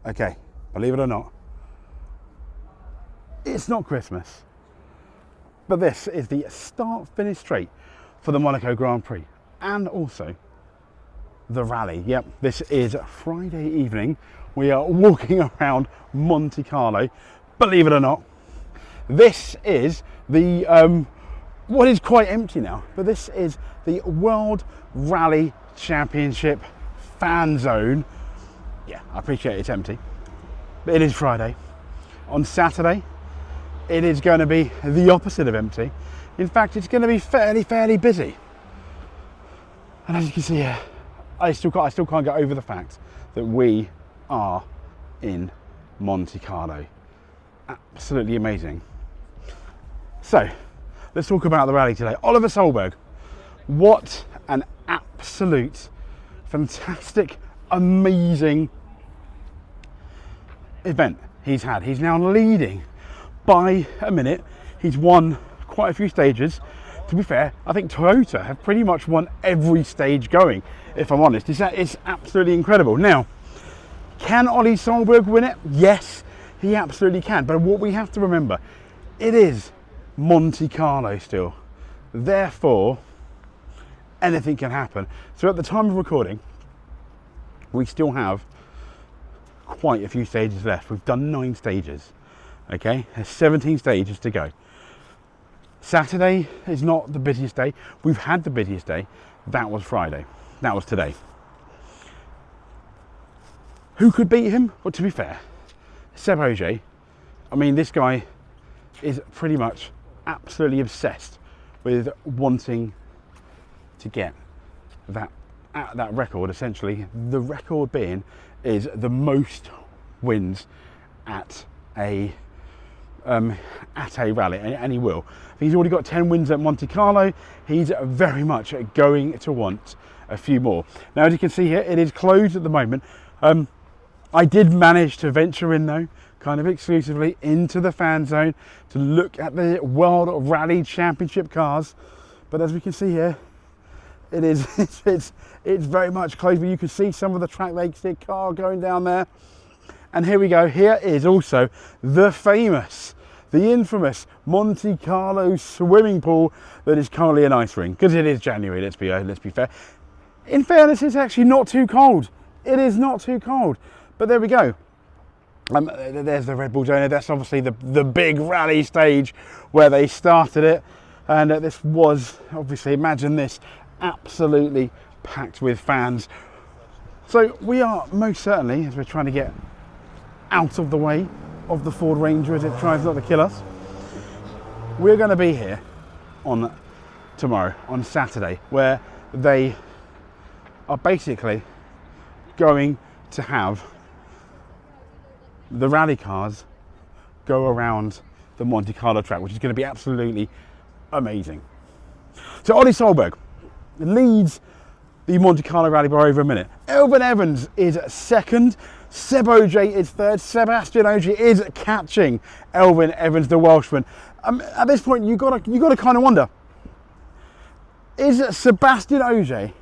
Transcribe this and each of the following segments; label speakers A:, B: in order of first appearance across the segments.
A: Okay, believe it or not, it's not Christmas, but this is the start-finish straight for the Monaco Grand Prix and also the rally. Yep, this is Friday evening. We are walking around Monte Carlo. Believe it or not, this is the what is quite empty now, but this is the World Rally Championship fan zone. Yeah, I appreciate it's empty, but it is Friday. On Saturday, it is going to be the opposite of empty. In fact, it's going to be fairly busy. And as you can see here, I still can't get over the fact that we are in Monte Carlo. Absolutely amazing. So, let's talk about the rally today. Oliver Solberg, what an absolute fantastic, amazing event he's had. He's now leading by a minute. He's won quite a few stages. To be fair, I think Toyota have pretty much won every stage going, if I'm honest. It's absolutely incredible. Now, can Ollie Solberg win it? Yes, he absolutely can. But what we have to remember, it is Monte Carlo still. Therefore, anything can happen. So at the time of recording, we still have quite a few stages left. We've done 9 stages. Okay, there's 17 stages to go. Saturday is not the busiest day. We've had the busiest day. That was Friday. That was today. Who could beat him? Well, to be fair, Seb Ogier. I mean, this guy is pretty much absolutely obsessed with wanting to get that record. Essentially, the record being is the most wins at a rally, and he will. He's already got 10 wins at Monte Carlo. He's very much going to want a few more. Now, as you can see here, it is closed at the moment. I did manage to venture in though, kind of exclusively into the fan zone to look at the World Rally Championship cars. But as we can see here, it is it's very much closed. But you can see some of the track legs, the car going down there. And here we go. Here is also the famous, the infamous Monte Carlo swimming pool that is currently an ice rink, because it is January. Let's be fair. In fairness, it's actually not too cold. It is not too cold. But there we go. There's the Red Bull Donor. That's obviously the big rally stage where they started it. And this was, obviously, imagine this, absolutely packed with fans. So we are most certainly, as we're trying to get out of the way of the Ford Ranger as it tries not to kill us, we're going to be here on tomorrow, on Saturday, where they are basically going to have the rally cars go around the Monte Carlo track, which is going to be absolutely amazing. So Ollie Solberg leads the Monte Carlo rally by over a minute. Elfyn Evans is second. Seb Ogier is third. Sebastian Ogier is catching Elfyn Evans, the Welshman. At this point, you got to kind of wonder: is Sebastian Ogier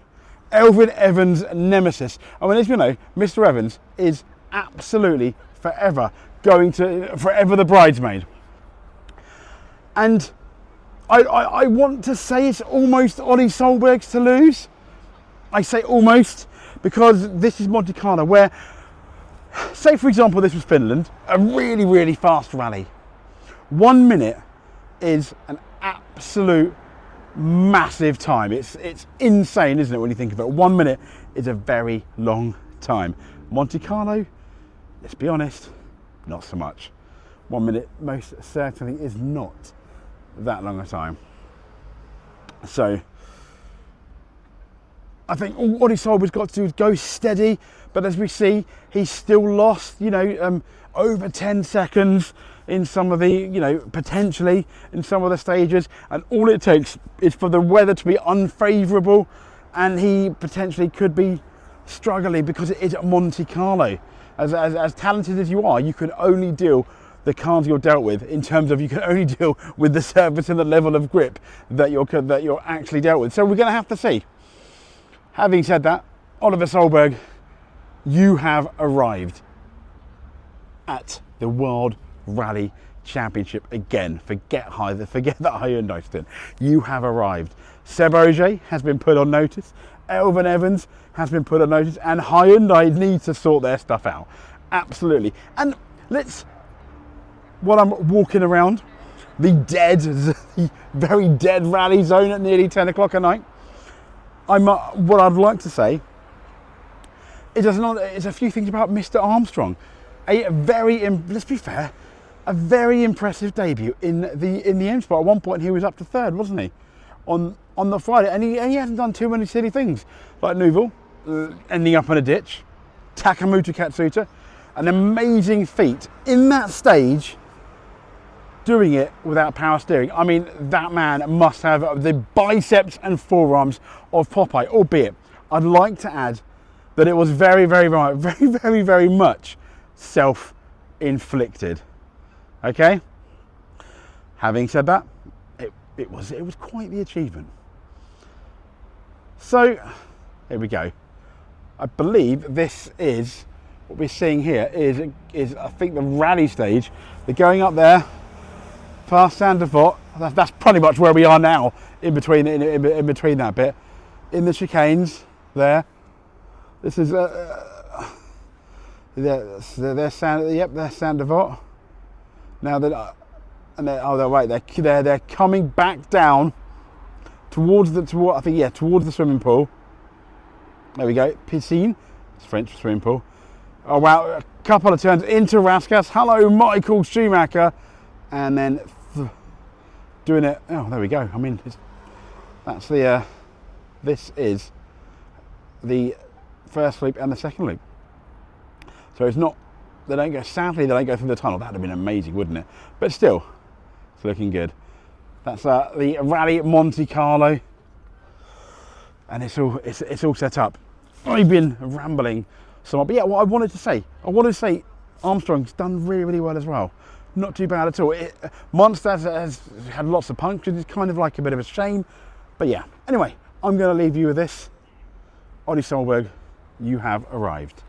A: Elfyn Evans' nemesis? I mean, as you know, Mr. Evans is absolutely forever the bridesmaid. And I want to say it's almost Ollie Solberg's to lose. I say almost because this is Monte Carlo, where, say for example, this was Finland, a really fast rally. 1 minute is an absolute massive time. It's insane, isn't it, when you think of it? 1 minute is a very long time. Monte Carlo, let's be honest, not so much. 1 minute most certainly is not that long a time. So I think all Ollie Solberg's got to do is go steady, but as we see, he's still lost, over 10 seconds in some of the, potentially in some of the stages, and all it takes is for the weather to be unfavourable, and he potentially could be struggling because it is Monte Carlo. As talented as you are, you can only deal the cars you're dealt with in terms of you can only deal with the surface and the level of grip that you're actually dealt with. So we're going to have to see. Having said that, Oliver Solberg, you have arrived. at the World Rally Championship again. Forget that Hyundai stint. You have arrived. Seb Ogier has been put on notice. Elvin Evans has been put on notice, and Hyundai needs to sort their stuff out. Absolutely. And while I'm walking around the very dead rally zone at nearly 10 o'clock at night, what I'd like to say is it's a few things about Mr. Armstrong. Let's be fair, a very impressive debut in the M Sport. At one point he was up to third, wasn't he? On the Friday, and he hasn't done too many silly things, like Neuville ending up in a ditch, Takamuta Katsuta, an amazing feat in that stage, doing it without power steering. I mean, that man must have the biceps and forearms of Popeye, albeit I'd like to add that it was very, very much self-inflicted. Okay? Having said that, it was quite the achievement. So, here we go. I believe this is, what we're seeing here is I think the rally stage. They're going up there, past Sandefort. That's pretty much where we are now, in between that bit. In the chicanes there. This is there's Sandefort. Now they're coming back down towards the swimming pool. There we go, piscine. It's French for swimming pool. Oh wow, a couple of turns into Raskas. Hello, Michael Schumacher, and then doing it. Oh, there we go. I mean, that's the. This is the first loop and the second loop. So it's not. Sadly, they don't go through the tunnel. That'd have been amazing, wouldn't it? But still, it's looking good. That's the Rally Monte Carlo, and it's all set up. I've been rambling somewhat, but yeah, what I wanted to say, Armstrong's done really well as well. Not too bad at all. Monster has had lots of punctures. It's kind of like a bit of a shame, but yeah. Anyway, I'm going to leave you with this. Ollie Solberg, you have arrived.